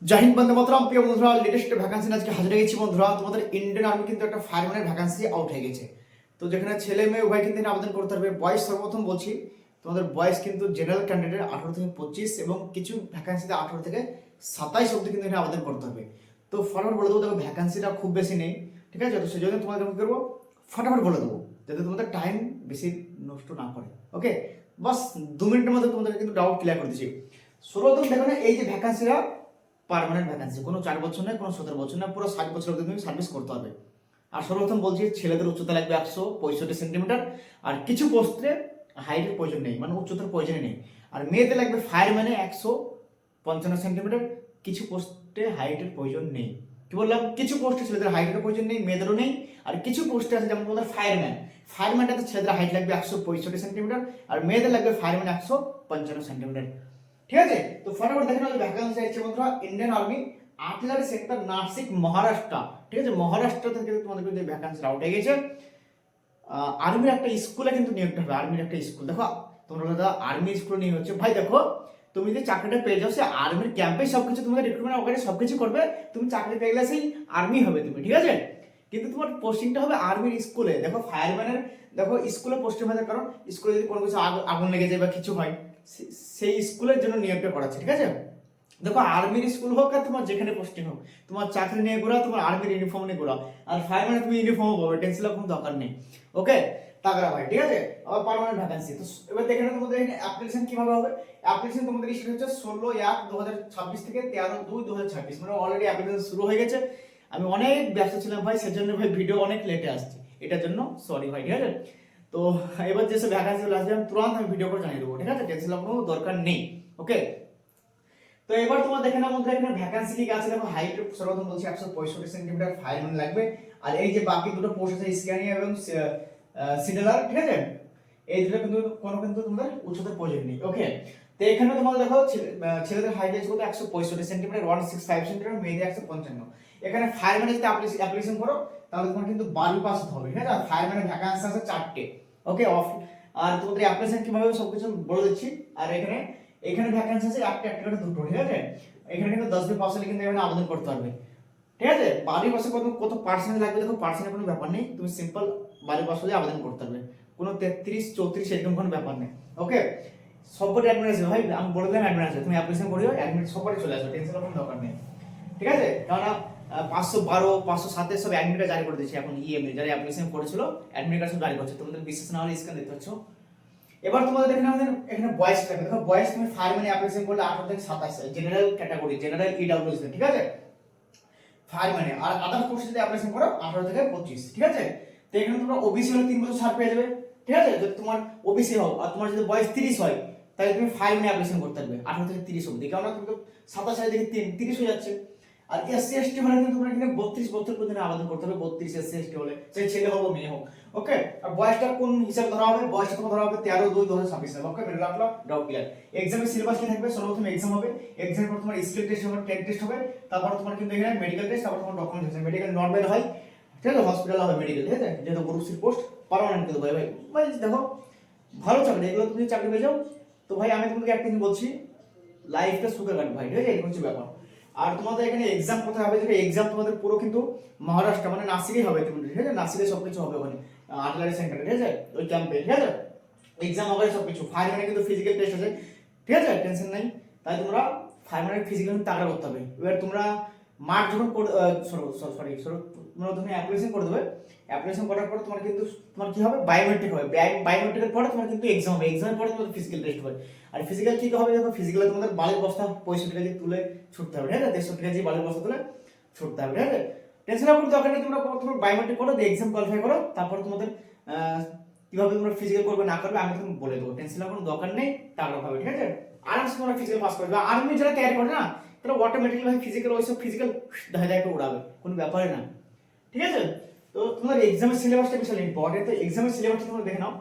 জয় হিন্দ বন্দে মাতরম। প্রিয় বন্ধুরা, latest vacancy আজকে হাজির হয়ে গেছি বন্ধুরা। তোমাদের ইন্ডিয়ান আর্মি কিন্তু একটা ফায়ারম্যানের ভ্যাকান্সি আউট হয়ে গেছে। তো যেখানে ছেলে মেয়ে উভয় কিন্তু আবেদন করতে পারবে। বয়স সর্বপ্রথম বলছি, তোমাদের বয়স কিন্তু জেনারেল ক্যান্ডিডেট 18 থেকে 25 এবং কিছু ভ্যাকান্সিতে 18 থেকে 27 অবধি কিন্তু এখানে আবেদন করতে হবে। তো ফটাফট বলে দেবো, দেখো ভ্যাকান্সিটা খুব বেশি নেই, ঠিক আছে? তো সেই জন্য তোমাদের কি করবো, ফটাফট বলে দেবো যাতে তোমাদের টাইম বেশি নষ্ট না করে। ওকে, বাস 2 মিনিটের মধ্যে তোমাদের কিন্তু ডাউট ক্লিয়ার করে দিচ্ছি। সর্বপ্রথম দেখো না, এই যে ভ্যাকান্সিটা পার্মানেন্ট ভ্যাকান্সি, কোনো 4 বছর নয়, কোনো 17 বছর না, পুরো 60 বছর অবধি তুমি সার্ভিস করতে হবে। আর সর্বপ্রথম বলছি, ছেলেদের উচ্চতা লাগবে 165 সেন্টিমিটার, আর কিছু পোস্টে হাইটের প্রয়োজন নেই, মানে উচ্চতার প্রয়োজন নেই। আর মেয়েদের লাগবে ফায়ারম্যানে 155 সেন্টিমিটার, কিছু পোস্টে হাইটের প্রয়োজন নেই। কি বললাম? কিছু পোস্টে ছেলেদের হাইটের প্রয়োজন নেই, মেয়েদেরও নেই। আর কিছু পোস্টে আছে যেমন তোমাদের ফায়ারম্যানটাতে ছেলেদের হাইট লাগবে 165 সেন্টিমিটার, আর মেয়েদের লাগবে ফায়ারম্যান 155 সেন্টিমিটার। ঠিক আছে? তো ফটাফট দেখে নাও ভ্যাকান্সি আছে বন্ধুরা। Indian army artillery sector Nashik Maharashtra. ঠিক আছে, মহারাষ্ট্র থেকে তোমাদের কিন্তু ভ্যাকান্সি আউট হয়ে গেছে। আর্মির একটা স্কুলে কিন্তু নিয়োগটা হবে। আর্মির একটা স্কুল, দেখো তোমরা দাদা আর্মি স্কুলে নিয়োগ হচ্ছে। ভাই দেখো, তুমি যে চাকরিটা পেয়ে যাও, সে আর্মির ক্যাম্পে সবকিছু তোমাদের রিক্রুটমেন্ট ওখানে সবকিছু করবে, তুমি চাকরি পেয়ে গেলে সেই আর্মি হবে তুমি, ঠিক আছে? কিন্তু তোমার পোস্টিংটা হবে আর্মির স্কুলে। দেখো ফায়ারম্যানের, দেখো স্কুলে পোস্টিং হয়, কারণ স্কুলে যদি কোনো কিছু আগুন লেগে যায় বা কিছু হয়, সেই স্কুলের জন্য নিয়োগটা করাচ্ছে, ঠিক আছে? দেখো আর্মির স্কুল হোক আর তোমার যেখানে পোস্টিং হোক, তোমার চাকরি নিয়ে ঘোরা, তোমার আর্মির ইউনিফর্ম নিয়ে ঘোরা। আর ফায়ারম্যানে তুমি ইউনিফর্মও পাবে, টেন্সিলের কোনো দরকার নেই। ওকে, তাগড়া ভাই, ঠিক আছে? আবার পার্মানেন্ট ভ্যাকান্সি। তো এবার দেখে নাও তোমাদের অ্যাপ্লিকেশন কিভাবে হবে। অ্যাপ্লিকেশন তোমাদের স্টার্ট হচ্ছে 16/1/2026 থেকে 13/2/2026, মানে অলরেডি অ্যাপ্লিকেশন শুরু হয়ে গেছে। আমি অনেক ব্যস্ত ছিলাম ভাই, সেজন্য ভাই ভিডিও অনেক লেটে আসছে, এটার জন্য সরি ভাই, ঠিক আছে? তো এবার যেসব ভ্যাকান্সি আসবে আমি তুরন্ত ভিডিও করে জানিয়ে দেবো, ঠিক আছে? টেনশনের কোনো দরকার নেই। ওকে, তো এবার তোমার দেখে নাও বন্ধুরা, এখানে ভ্যাকান্সি কি আছে দেখো। হাইট সর্বপ্রথম বলছি 165 সেন্টিমিটার ফায়ারম্যান লাগবে। আর এই যে বাকি দুটো পোস্ট আছে, স্ক্যানিং এবং সিডেলার, ঠিক আছে? এই দুটো কিন্তু কোনো কিন্তু তোমাদের উচ্চতার প্রয়োজন নেই। ওকে, তো এখানে তোমাদের দেখো ছেলেদের হাইট আছে কত, 165 সেন্টিমিটার 165 সেন্টিমিটার, মেয়েদের 155। এখানে ফায়ারম্যানে যদি অ্যাপ্লিকেশন করো তাহলে তোমার কিন্তু 12 পাস হতে হবে, ঠিক আছে? আর ফায়ারম্যানের ভ্যাকান্সি আছে 4টে। ওকে, আর তোমাদের অ্যাপ্লিকেশন কিভাবে সবকিছু বলে দিচ্ছি। আর এখানে এখানে ভ্যাকান্সি আছে একটা একটা করে দুটো, ঠিক আছে? এখানে কিন্তু 10 পার্সেন্ট কিন্তু এখানে আবেদন করতে পারবে, ঠিক আছে? 12 পার্সেন্ট কত কত পার্সেন্ট লাগবে দেখো, পার্সেন্টের কোনো ব্যাপার নেই, তুমি সিম্পল 12 পার্সেন্ট আবেদন করতে পারবে, কোনো 33 34 এরকম কোনো ব্যাপার নেই। ওকে, সবকটা অ্যাডমিট আছে ভাই, আমি বলে দিলাম অ্যাডমিট আছে, তুমি অ্যাপ্লিকেশন করিও, অ্যাডমিট সবকটা চলে আসবে, টেনশনের কোনো দরকার নেই, ঠিক আছে? কারণ 512 507 সব অ্যাডমিটটা জারি করে দিয়েছে এখন, ইএমএ যারা অ্যাপ্লিকেশন করেছিল অ্যাডমিট কার্ড সব জারি করছে, তোমাদের বিশ্বাস না হলে স্ক্যান দেখতে পাচ্ছ। এবার তোমাদের দেখেন আমাদের এখানে বয়স লাগবে। দেখো বয়স তুমি ফায়ারম্যানে অ্যাপ্লিকেশন করলে 18 থেকে 27, জেনারেল ক্যাটাগরি, জেনারেল ইডব্লিউএস, ঠিক আছে? ফায়ারম্যানে। আর আদার্স পোস্টে যদি অ্যাপ্লিকেশন করো 18 থেকে 25, ঠিক আছে? তো এখানে তোমরা ওবিসি হলে 3 বছর ছাড় পেয়ে যাবে, ঠিক আছে? যদি তোমার ওবিসি হও আর তোমার যদি বয়স 30 হয়, তাহলে তুমি ফায়ারম্যানে অ্যাপ্লিকেশন করতে পারবে 18 থেকে 30 অবধি, কারণ তুমি তো 27 সালে থেকে 30 হয়ে যাচ্ছে। আর এসসি এসটি হলে কিন্তু তোমরা এখানে 32 বছর পর্যন্ত আবেদন করতে হবে, 32 এসসি এসটি হলে, সেই ছেলে হোক মেয়ে হোক। ওকে, আর বয়সটা কোন হিসাবে ধরা হবে? বয়সটা তোমার ধরা হবে 13/2/2026। ওকে, মেরে রাখলাম, ডাউট ক্লিয়ার। এক্সামের সিলেবাস কি থাকবে? সর্বপ্রথম এক্সাম হবে, এক্সামের পর তোমার স্কিল টেস্ট হবে, টেট টেস্ট হবে, তারপর তোমার কিন্তু এখানে মেডিকেল টেস্ট, তারপর তোমার ডকুমেন্টেশন। মেডিকেল নরমাল হয়, ঠিক আছে? হসপিটাল হবে মেডিকেল, ঠিক আছে? যেহেতু গ্রুপ সি পোস্ট পার্মানেন্ট কিন্তু ভাই ভাই ভাই দেখো ভালো চাকরি, এগুলো তুমি চাকরি পেয়ে যাও। তো ভাই আমি তোমাকে একটা জিনিস বলছি, লাইফটা সুখে কাটবে ভাই, ঠিক আছে? এই হচ্ছে ব্যাপার। আর তোমাদের এখানে এক্সাম কোথায় হবে? যেটা এক্সাম তোমাদের পুরো কিন্তু মহারাষ্ট্র, মানে নাসিকেই হবে, তুমি ঠিক আছে? নাসিকে সবকিছু হবে ওখানে, আর্টিলারি সেন্টারে, ঠিক আছে? ওই ক্যাম্পে, ঠিক আছে? এক্সাম হবে সবকিছু। ফায়ারম্যানে কিন্তু ফিজিক্যাল টেস্ট আছে, ঠিক আছে? টেনশন নাই। তাই তোমরা ফায়ারম্যানের ফিজিক্যাল তাগড়া করতে হবে। এবার তোমরা মাঠ যখন সরি তোমরা তুমি অ্যাপ্লিকেশন করে দেবে, অ্যাপ্লিকেশন করার পর তোমার কিন্তু তোমার কি হবে, বায়োমেট্রিক হবে। বায়োমেট্রিকের পরে তোমার কিন্তু এক্সাম হবে, এক্সামের পরে তোমার ফিজিক্যাল টেস্ট হবে। আর ফিজিক্যাল কি হবে দেখো, ফিজিক্যালে তোমাদের বালির বস্তা 65 কেজি তুলে ছুটতে হবে, ঠিক আছে? 63 কেজি বালির বস্তা তুলে ছুটতে হবে, ঠিক আছে? টেনশন কোনো দরকার নেই, তোমরা প্রথমে বায়োমেট্রিক করো, দিয়ে এক্সাম কোয়ালিফাই করো, তারপর তোমাদের কিভাবে তোমরা ফিজিক্যাল করবে না করবে আমি তোমাকে বলে দেবো, টেনশন কোনো দরকার নেই, তারপর হবে, ঠিক আছে? আরামসে তোমরা ফিজিক্যাল পাস করবে। আর্মি যারা তৈরি করে না, তারা অটোমেটিক্যালি ভাই ফিজিক্যাল, ওইসব ফিজিক্যাল দেখা যায় উড়াবে, কোনো ব্যাপারই না, ঠিক আছে? তো তোমাদের এক্সামের সিলেবাসটা বিশাল ইম্পর্টেন্ট। তো এক্সামের সিলেবাসটা তোমরা দেখে নাও।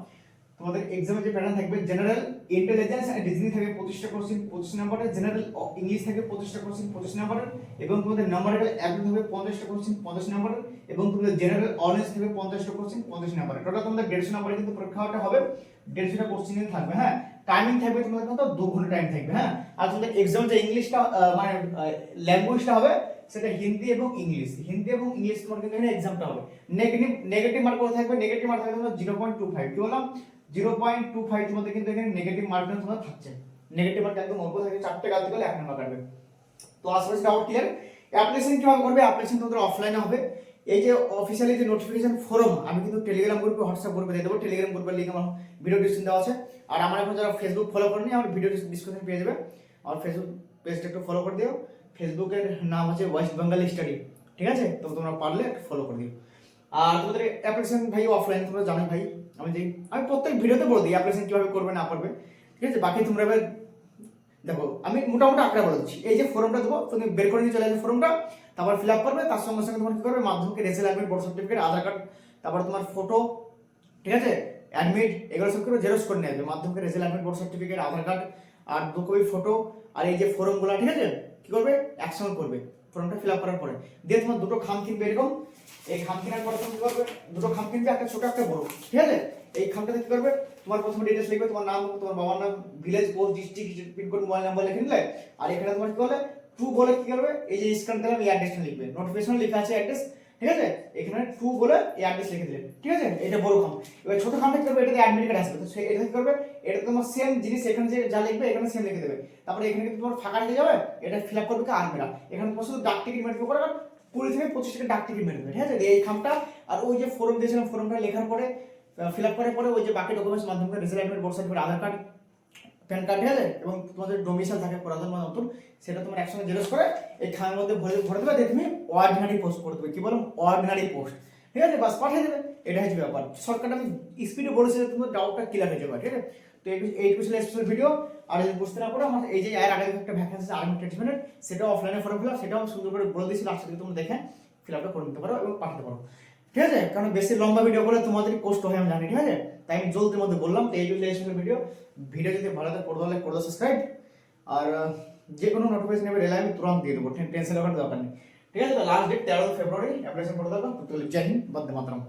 তোমাদের এক্সামের যে প্যাটার্ন থাকবে, জেনারেল ইন্টেলিজেন্স এন্ড রিজনিং থাকে 25টা কোশ্চেন 25 নম্বরের, জেনারেল ইংলিশ থাকে 25টা কোশ্চেন 25 নম্বরের, এবং তোমাদের নাম্বারিক্যাল অ্যাবিলিটি হবে 50টা কোশ্চেন 50 নম্বরের, এবং তোমাদের জেনারেল অনার্স থাকে 50টা কোশ্চেন 50 নম্বরের। টোটাল তোমাদের 150 নম্বরে কিন্তু পরীক্ষাটা হবে, 150টা কোশ্চেন থাকবে, হ্যাঁ? টাইমিং থাকবে তোমাদের কত 2 ঘন্টা টাইম থাকবে। হ্যাঁ, আর তোমাদের এক্সাম যে ইংলিশটা মানে ল্যাঙ্গুয়েজটা হবে সেটা হিন্দি এবং ইংলিশ, হিন্দি এবং ইংলিশ তোমার কিন্তু এখানে এক্সামটা হবে। নেগেটিভ মার্ক কত থাকবে? নেগেটিভ মার্ক থাকবে তোমার 0.25। কি বললাম? 0.25 তোমাদের কিন্তু এখানে নেগেটিভ মার্ক তোমাদের থাকছে। নেগেটিভ মার্ক একদম অল্প থাকে, 4টে গালতি করলে 1 নাম্বার কাটবে। তো আশা করছি ডাউট ক্লিয়ার। অ্যাপ্লিকেশন কিভাবে করবে? অ্যাপ্লিকেশন তোমাদের অফলাইনে হবে। এই যে অফিশিয়ালি যে নোটিফিকেশন ফর্ম আমি কিন্তু টেলিগ্রাম গ্রুপে, হোয়াটসঅ্যাপ গ্রুপে দিয়ে দেবো। টেলিগ্রাম গ্রুপের লিংক আমার ভিডিও ডিসক্রিপশন দেওয়া আছে। আর আমার এখন যারা ফেসবুক ফলো করেনি, আমার ভিডিও ডিসক্রিপশন পেয়ে যাবে। আর ফেসবুক পেজটা একটু ফলো করে দিও। ফেসবুকের নাম হচ্ছে ওয়েস্ট বেঙ্গল স্টাডি, ঠিক আছে? তো তোমরা পারলে একটু ফলো করে দিও। আর তোমাদের অ্যাপ্লিকেশন ভাই অফলাইন তোমরা জানো ভাই, আমি প্রত্যেক ভিডিওতে বলে দিই অ্যাপ্লিকেশন কিভাবে করবে না করবে, ঠিক আছে? বাকি তোমরা এবার দেখো, আমি মোটামুটি আঁকড়া বলে দিচ্ছি। এই যে ফর্মটা দেবো, তুমি বের করে নিয়ে চলে আসবে ফর্মটা, তারপর ফিল আপ করবে। তার সঙ্গে সঙ্গে তোমার কি করবে? মাধ্যমিকের রেজাল্ট, অ্যাডমিট, বোর্ড সার্টিফিকেট, আধার কার্ড, তারপর তোমার ফটো, ঠিক আছে, অ্যাডমিট, এগুলো সব করে জেরক্স করে নিয়ে আসবে। মাধ্যমিকের রেজাল্ট, অ্যাডমিট, বোর্ড সার্টিফিকেট, আধার কার্ড আর 2 কপি ফটো, আর এই যে ফর্মগুলো, ঠিক আছে, কি করবে? একসঙ্গে করবে ফর্মটা ফিল আপ করার পরে। দিয়ে তোমার 2টো খাম কিনবে এরকম। এই খাম কেনার পরে তুমি কি করবে? 2টো খাম কিনবে, একটা ছোট একটা বড়, ঠিক আছে? এই খামটাতে কি করবে? তোমার প্রথমে ডিটেইলস লিখবে, তোমার নাম, তোমার বাবার নাম, village, post, district, pincode, mobile number লিখে নিলে। আর এখানে তোমার কি করবে? ট্রু বলে কি করবে? এই যে স্ক্যান দিলাম, এই অ্যাড্রেসটা লিখবে। নোটিফিকেশন লেখা আছে অ্যাড্রেস, ঠিক আছে? এখানে ট্রু বলে এই অ্যাড্রেস লিখে দিলে, ঠিক আছে? এটা বড় খাম। এবার ছোট খামটা কি করবে? এটাতে অ্যাডমিট কার্ড আসবে, তো এটা কি করবে? এটা তোমার সেম জিনিস, এখানে যে যা লিখবে এখানে সেম লিখে দেবে। তারপরে এখানে কিন্তু তোমার ফাঁকা রেখে যাবে, এটা ফিল আপ করবে কি আর্মিরা। এখানে তোমার শুধু ডাক টিকিট মেরে দেবে, 20 থেকে 25 টাকা ডাক টিকিট মেরে দেবে, ঠিক আছে? এই খামটা আর ওই যে ফর্ম দিয়েছিলাম, ফর্মটা লেখার পরে ফিল আপ করার পরে ওই যে বাকি ডকুমেন্টস, মাধ্যমিক রেজাল্ট, অ্যাডমিট, বোর্ড সার্টিফিকেট, আধার কার্ড, প্যান কার্ড, ঠিক আছে, এবং তোমাদের ডোমিসাইল থাকে পুরাতন বা নতুন, সেটা তোমার একসঙ্গে জেরক্স করে এই খামের মধ্যে ভরে দেবে। দিয়ে তুমি অর্ডিনারি পোস্ট করে দেবে। কি বললাম? অর্ডিনারি পোস্ট, ঠিক আছে? বাস পাঠিয়ে দেবে। এটা হচ্ছে ব্যাপার। শর্টকাট আমি স্পিডে বলেছি, তোমার ডাউটটা ক্লিয়ার হয়ে যাবে, ঠিক আছে? তো এইটুকু ছিল স্পেশাল ভিডিও। আর যদি বুঝতে না পারো, আমার এই যে এর আগে একটা ভ্যাকেন্সি আর্মি ট্রিটমেন্টের, সেটা অফলাইনে ফর্ম ফিল আপ, সেটাও সুন্দর করে বলে দিয়েছি। লাস্ট থেকে তোমরা দেখে ফিল আপটা করে নিতে পারো এবং পাঠাতে পারো, ঠিক আছে? কারণ বেশি লম্বা ভিডিও করলে তোমাদের কষ্ট হয় আমি জানি, ঠিক আছে? তাই আমি জলদির মধ্যে বললাম। তো এইগুলো ভিডিও যদি ভালো লাগে করে দাও, করে দাও সাবস্ক্রাইব। আর যে কোনো নোটিফিকেশন এবার এলে আমি তুরন্ত দিয়ে দেবো, টেনশন করার দরকার নেই, ঠিক আছে? তো লাস্ট ডেট 13 ফেব্রুয়ারি, অ্যাপ্লিকেশন করে দেবো। তো জয় হিন্দ, বন্দে মাতরম।